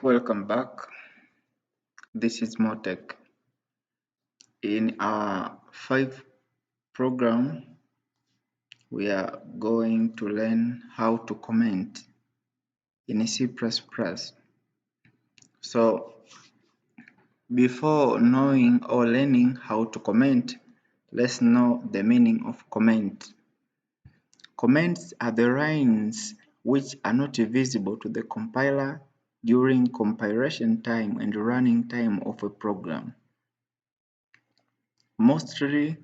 Welcome back. This is MoTech. In our 5 program, we are going to learn how to comment in C++. So before knowing or learning how to comment, let's know the meaning of comment. Comments are the lines which are not visible to the compiler during compilation time and running time of a program. Mostly,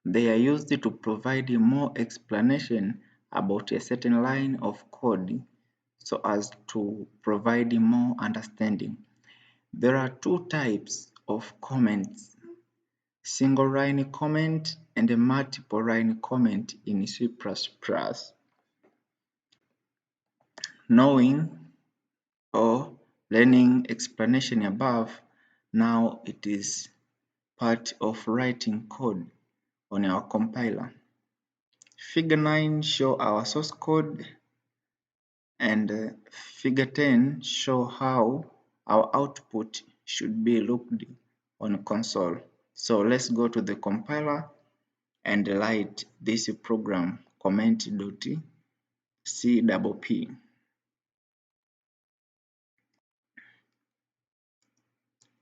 they are used to provide more explanation about a certain line of code so as to provide more understanding. There are 2 types of comments, single line comment and a multiple line comment in C++. Knowing or learning explanation above, now it is part of writing code on our compiler. Figure 9 show our source code and figure 10 show how our output should be looked on console. So let's go to the compiler and write this program comment.cpp.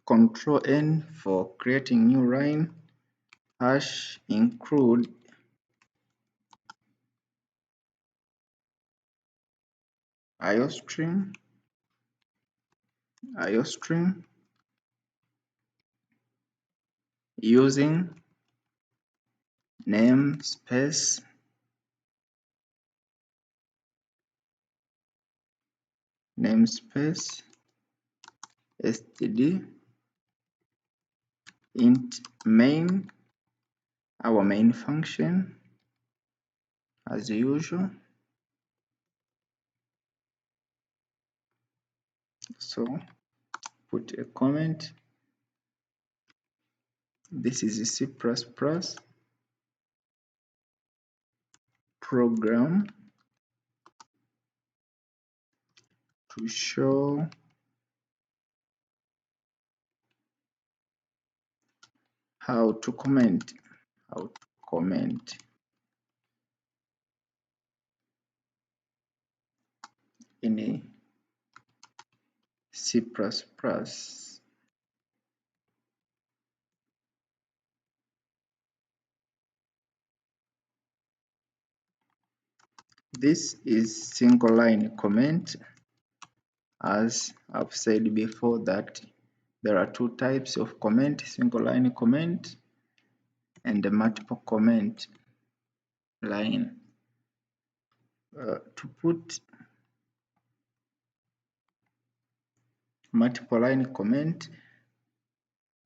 Control N for creating new line, hash include iostream using namespace std int main, our main function as usual. So put a comment. This is a C++ program to show how to comment in a C++. This is single line comment. As I've said before that there are 2 types of comment, single line comment and a multiple comment line. To put multiple line comment,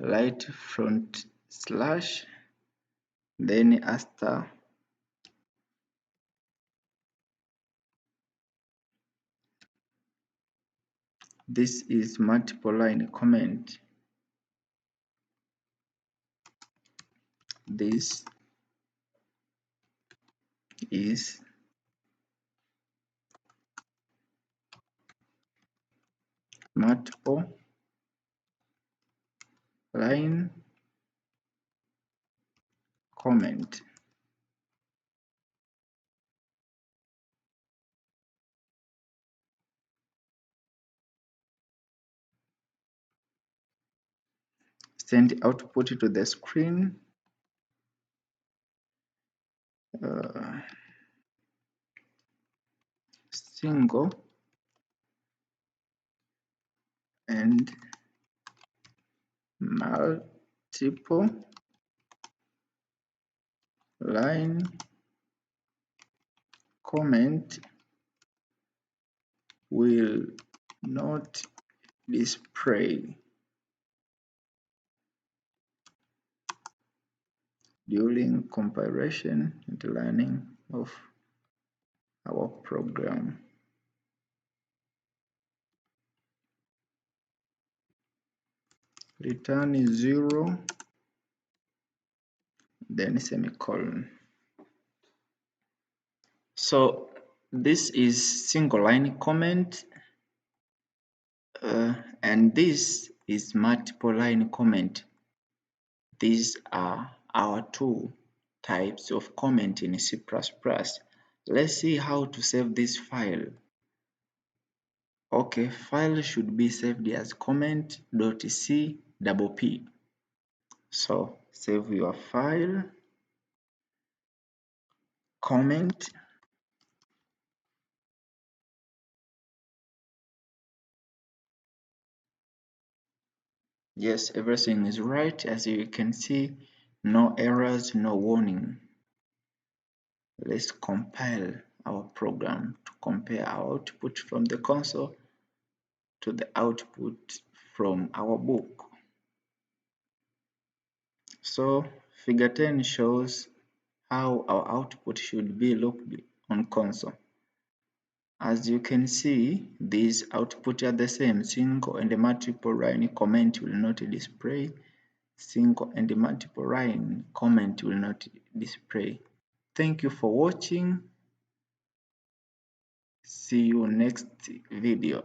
write front slash, then after this is multiple line comment. This is multiple line comment. Send output to the screen. Single and multiple line comment will not display during compilation and running of our program. Return 0, then semicolon. So this is single line comment. And this is multiple line comment. These are our two types of comment in C++. Let's see how to save this file. Okay, file should be saved as comment.c_p. So save your file, comment. Yes, everything is right. As you can see, no errors, no warning. Let's compile our program to compare our output from the console to the output from our book. So figure 10 shows how our output should be looked on console. As you can see, these output are the same. Single and multiple line comment will not display. Single and multiple line comment will not display. Thank you for watching. See you next video.